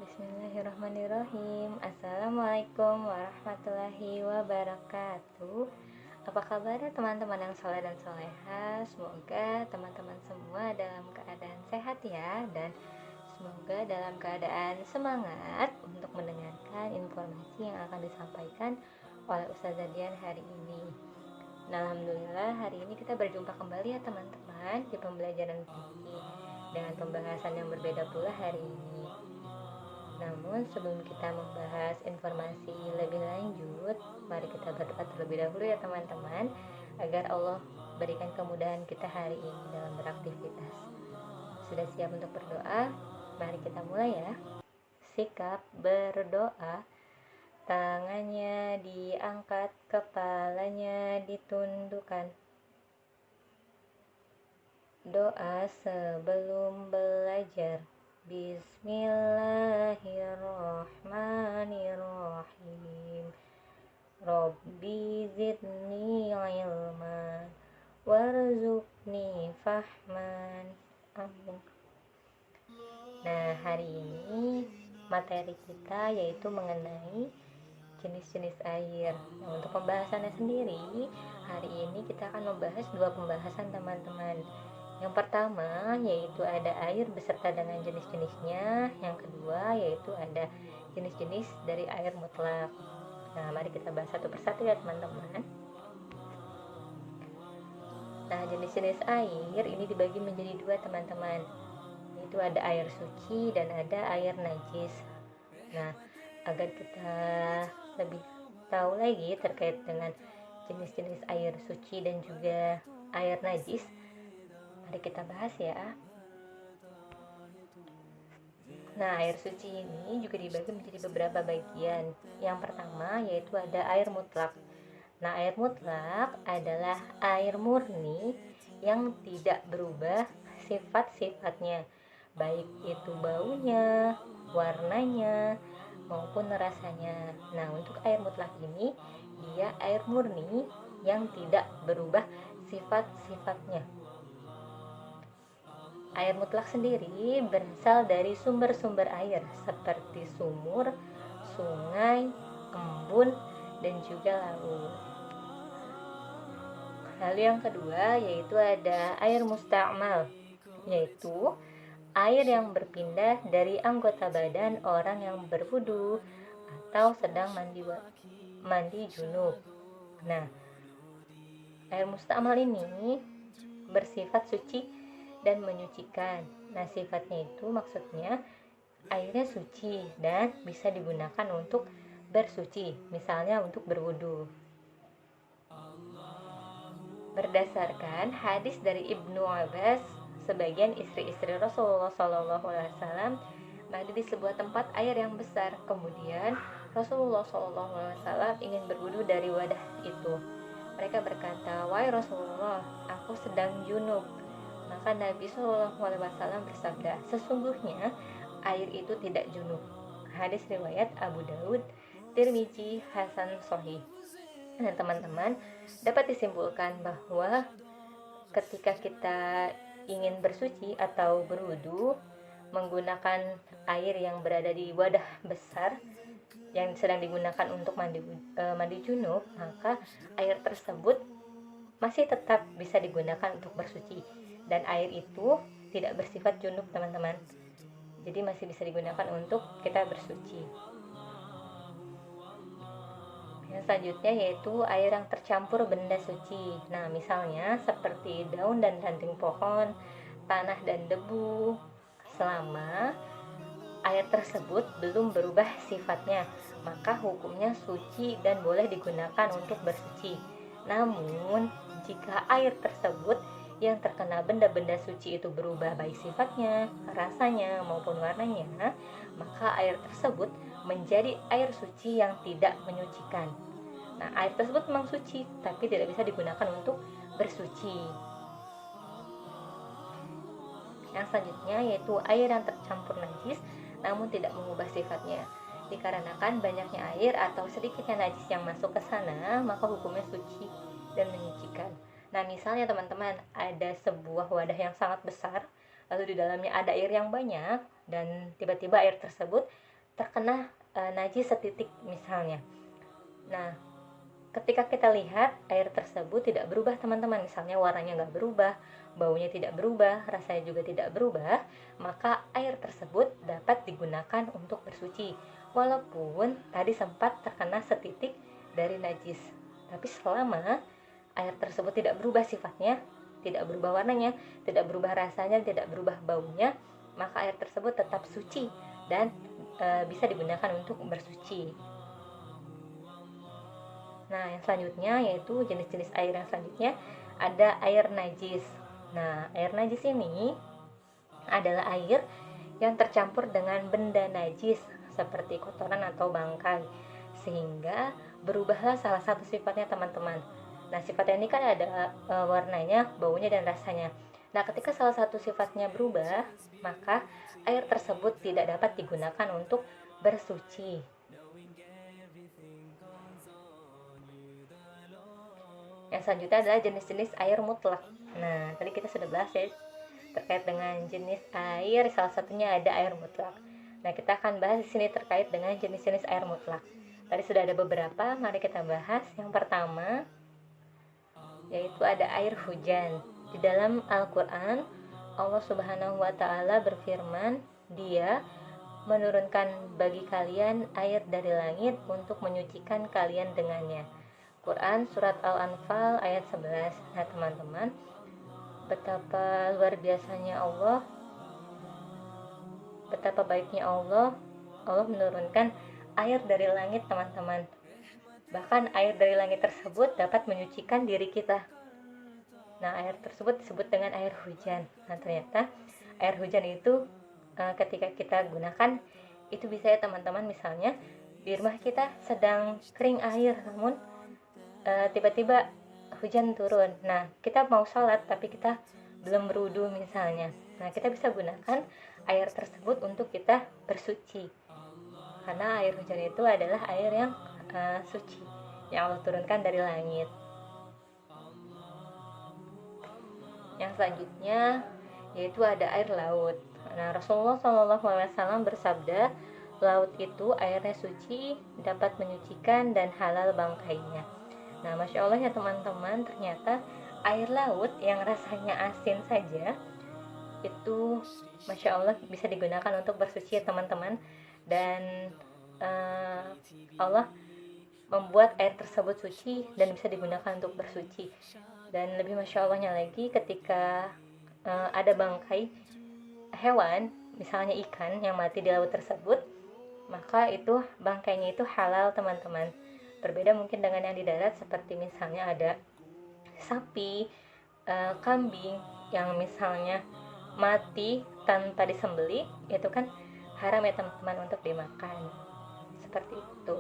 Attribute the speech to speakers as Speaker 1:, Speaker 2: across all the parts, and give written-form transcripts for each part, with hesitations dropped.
Speaker 1: Bismillahirrahmanirrahim. Assalamualaikum warahmatullahi wabarakatuh. Apa kabar teman-teman yang soleh dan soleha? Semoga teman-teman semua dalam keadaan sehat ya, dan semoga dalam keadaan semangat untuk mendengarkan informasi yang akan disampaikan oleh Ustazah Dian hari ini. Nah, alhamdulillah hari ini kita berjumpa kembali ya teman-teman di pembelajaran fikih dengan pembahasan yang berbeda pula hari ini. Namun sebelum kita membahas informasi lebih lanjut, mari kita berdoa terlebih dahulu ya teman-teman, agar Allah berikan kemudahan kita hari ini dalam beraktivitas. Sudah siap untuk berdoa? Mari kita mulai ya. Sikap berdoa, tangannya diangkat, kepalanya ditundukkan. Doa sebelum belajar. Bismillahirrahmanirrahim. Rabbi zidni ilman warzuqni fahman. Amin. Nah, hari ini materi kita yaitu mengenai jenis-jenis air. Nah, untuk pembahasannya sendiri, hari ini kita akan membahas dua pembahasan teman-teman. Yang pertama yaitu ada air beserta dengan jenis-jenisnya. Yang kedua yaitu ada jenis-jenis dari air mutlak. Nah, mari kita bahas satu persatu ya teman-teman. Nah, jenis-jenis air ini dibagi menjadi dua teman-teman, yaitu ada air suci dan ada air najis. Nah, agar kita lebih tahu lagi terkait dengan jenis-jenis air suci dan juga air najis, mari kita bahas ya. Nah, air suci ini juga dibagi menjadi beberapa bagian. Yang pertama yaitu ada air mutlak. Nah, air mutlak adalah air murni yang tidak berubah sifat-sifatnya, baik itu baunya, warnanya, maupun rasanya. Nah, untuk air mutlak ini, dia air murni yang tidak berubah sifat-sifatnya. Air mutlak sendiri berasal dari sumber-sumber air seperti sumur, sungai, embun, dan juga laut. Lalu yang kedua yaitu ada air musta'mal, yaitu air yang berpindah dari anggota badan orang yang berwudu atau sedang mandi junub. Nah, air musta'mal ini bersifat suci dan menyucikan. Nah, sifatnya itu maksudnya airnya suci dan bisa digunakan untuk bersuci, misalnya untuk berwudu. Berdasarkan hadis dari Ibnu Abbas, sebagian istri-istri Rasulullah SAW mandi di sebuah tempat air yang besar. Kemudian Rasulullah SAW ingin berwudu dari wadah itu. Mereka berkata, "Wahai Rasulullah, aku sedang junub." Maka Nabi SAW bersabda, "Sesungguhnya air itu tidak junub." Hadis riwayat Abu Daud, Tirmizi, Hasan Sahih. Nah, teman-teman, dapat disimpulkan bahwa ketika kita ingin bersuci atau berwudu menggunakan air yang berada di wadah besar yang sedang digunakan untuk mandi junub, maka air tersebut masih tetap bisa digunakan untuk bersuci, dan air itu tidak bersifat junub teman-teman, jadi masih bisa digunakan untuk kita bersuci. Yang selanjutnya yaitu air yang tercampur benda suci. Nah, misalnya seperti daun dan ranting pohon, tanah dan debu. Selama air tersebut belum berubah sifatnya, maka hukumnya suci dan boleh digunakan untuk bersuci. Namun, jika air tersebut yang terkena benda-benda suci itu berubah baik sifatnya, rasanya, maupun warnanya, maka air tersebut menjadi air suci yang tidak menyucikan. Nah, air tersebut memang suci, tapi tidak bisa digunakan untuk bersuci. Yang selanjutnya yaitu air yang tercampur najis, namun tidak mengubah sifatnya. Dikarenakan banyaknya air atau sedikitnya najis yang masuk ke sana, maka hukumnya suci dan menyucikan. Nah, misalnya teman-teman, ada sebuah wadah yang sangat besar, lalu di dalamnya ada air yang banyak, dan tiba-tiba air tersebut terkena najis setitik misalnya. Nah, ketika kita lihat air tersebut tidak berubah teman-teman, misalnya warnanya nggak berubah, baunya tidak berubah, rasanya juga tidak berubah, maka air tersebut dapat digunakan untuk bersuci walaupun tadi sempat terkena setitik dari najis. Tapi selama air tersebut tidak berubah sifatnya, tidak berubah warnanya, tidak berubah rasanya, tidak berubah baunya, maka air tersebut tetap suci dan bisa digunakan untuk bersuci. Nah, yang selanjutnya yaitu jenis-jenis air yang selanjutnya ada air najis. Nah, air najis ini adalah air yang tercampur dengan benda najis seperti kotoran atau bangkai, sehingga berubahlah salah satu sifatnya teman-teman. Nah, sifatnya ini kan ada warnanya, baunya, dan rasanya. Nah, ketika salah satu sifatnya berubah, maka air tersebut tidak dapat digunakan untuk bersuci. Yang selanjutnya adalah jenis-jenis air mutlak. Nah, tadi kita sudah bahas ya terkait dengan jenis air, salah satunya ada air mutlak. Nah, kita akan bahas di sini terkait dengan jenis-jenis air mutlak. Tadi sudah ada beberapa, mari kita bahas. Yang pertama yaitu ada air hujan. Di dalam Al-Qur'an, Allah Subhanahu wa taala berfirman, Dia menurunkan bagi kalian air dari langit untuk menyucikan kalian dengannya. Quran Surat Al-Anfal ayat 11. Nah teman-teman, betapa luar biasanya Allah, betapa baiknya Allah menurunkan air dari langit teman-teman. Bahkan air dari langit tersebut dapat menyucikan diri kita. Nah, air tersebut disebut dengan air hujan. Nah, ternyata air hujan itu ketika kita gunakan itu bisa ya teman-teman, misalnya di rumah kita sedang kering air, namun tiba-tiba hujan turun. Nah, kita mau sholat tapi kita belum berwudu misalnya. Nah, kita bisa gunakan air tersebut untuk kita bersuci. Karena air hujan itu adalah air yang suci, yang Allah turunkan dari langit. Yang selanjutnya yaitu ada air laut. Nah, Rasulullah SAW bersabda, laut itu airnya suci, dapat menyucikan dan halal bangkainya. Nah, Masya Allah ya teman-teman, ternyata air laut yang rasanya asin saja itu Masya Allah bisa digunakan untuk bersuci ya teman-teman. Dan Allah membuat air tersebut suci dan bisa digunakan untuk bersuci. Dan lebih Masya Allahnya lagi ketika ada bangkai hewan, misalnya ikan yang mati di laut tersebut, maka itu bangkainya itu halal teman-teman. Berbeda mungkin dengan yang di darat, seperti misalnya ada sapi, kambing yang misalnya mati tanpa disembelih, itu kan haram ya teman-teman untuk dimakan. Seperti itu.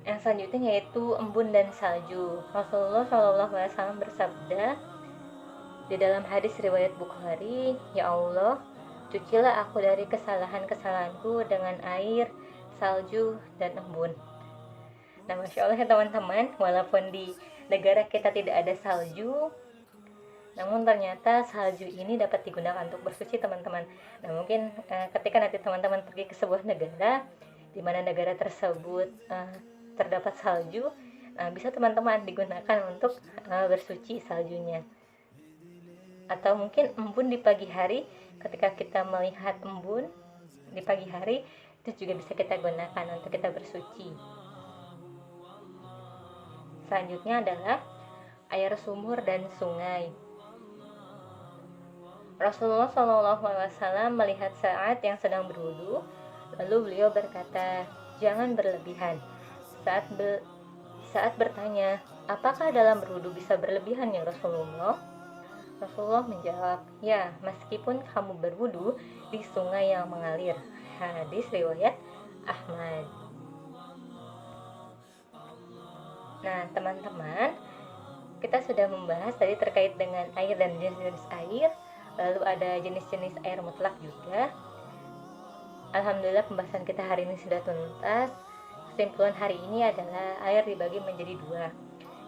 Speaker 1: Yang selanjutnya yaitu embun dan salju. Rasulullah SAW bersabda di dalam hadis riwayat Bukhari, Ya Allah, cucilah aku dari kesalahan-kesalahanku dengan air, salju, dan embun. Nah, Masya Allah ya teman-teman, walaupun di negara kita tidak ada salju, namun ternyata salju ini dapat digunakan untuk bersuci teman-teman. Nah, mungkin ketika nanti teman-teman pergi ke sebuah negara di mana negara tersebut terdapat salju, bisa teman-teman digunakan untuk bersuci saljunya. Atau mungkin embun di pagi hari, ketika kita melihat embun di pagi hari, itu juga bisa kita gunakan untuk kita bersuci. Selanjutnya adalah air sumur dan sungai. Rasulullah SAW melihat Sa'ad yang sedang berwudu, lalu beliau berkata, jangan berlebihan. Saat bertanya, apakah dalam berwudu bisa berlebihan ya Rasulullah? Rasulullah menjawab, ya, meskipun kamu berwudu di sungai yang mengalir. Hadis riwayat Ahmad. Nah, teman-teman, kita sudah membahas tadi terkait dengan air dan jenis-jenis air. Lalu ada jenis-jenis air mutlak juga. Alhamdulillah pembahasan kita hari ini sudah tuntas. Kesimpulan hari ini adalah air dibagi menjadi dua,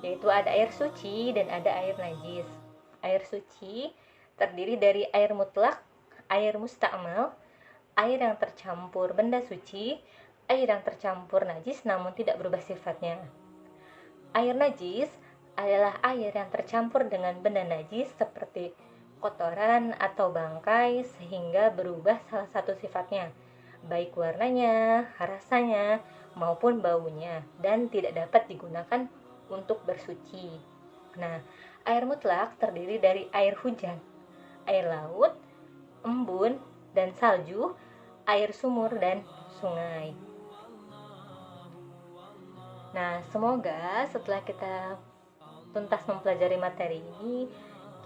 Speaker 1: yaitu ada air suci dan ada air najis. Air suci terdiri dari air mutlak, air musta'mal, air yang tercampur benda suci, air yang tercampur najis namun tidak berubah sifatnya. Air najis adalah air yang tercampur dengan benda najis seperti kotoran atau bangkai sehingga berubah salah satu sifatnya, baik warnanya, rasanya, maupun baunya, dan tidak dapat digunakan untuk bersuci. Nah, air mutlak terdiri dari air hujan, air laut, embun, dan salju, air sumur, dan sungai. Nah, semoga setelah kita tuntas mempelajari materi ini,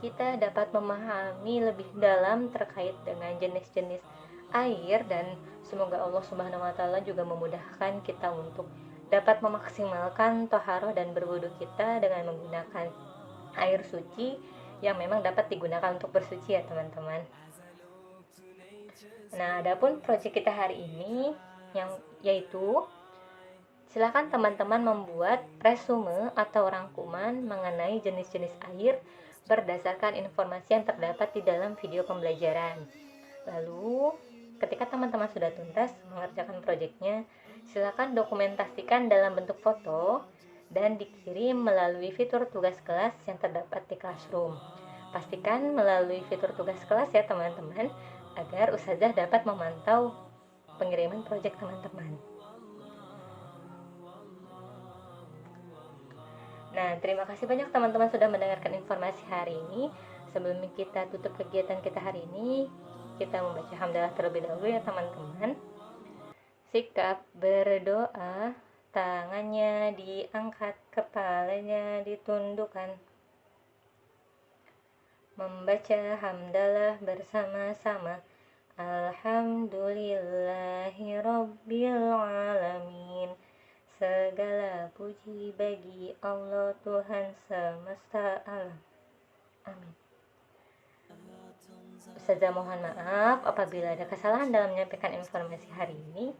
Speaker 1: kita dapat memahami lebih dalam terkait dengan jenis-jenis air, dan semoga Allah Subhanahu wa taala juga memudahkan kita untuk dapat memaksimalkan toharoh dan berwudu kita dengan menggunakan air suci yang memang dapat digunakan untuk bersuci ya teman-teman. Nah, adapun proyek kita hari ini yaitu silakan teman-teman membuat resume atau rangkuman mengenai jenis-jenis air berdasarkan informasi yang terdapat di dalam video pembelajaran. Lalu, ketika teman-teman sudah tuntas mengerjakan proyeknya, silakan dokumentasikan dalam bentuk foto dan dikirim melalui fitur tugas kelas yang terdapat di Classroom. Pastikan melalui fitur tugas kelas ya teman-teman, agar ustazah dapat memantau pengiriman proyek teman-teman. Nah, terima kasih banyak teman-teman sudah mendengarkan informasi hari ini. Sebelum kita tutup kegiatan kita hari ini, kita membaca hamdalah terlebih dahulu ya teman-teman. Sikap berdoa, tangannya diangkat, kepalanya ditundukkan. Membaca hamdalah bersama-sama. Alhamdulillahirobbilalamin. Segala puji bagi Allah Tuhan semesta alam. Amin. Ustazah mohon maaf apabila ada kesalahan dalam menyampaikan informasi hari ini.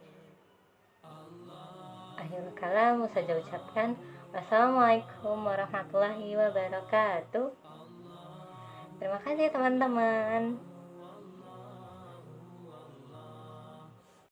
Speaker 1: Akhirul kalam Ustazah ucapkan wassalamualaikum warahmatullahi wabarakatuh. Terima kasih teman-teman.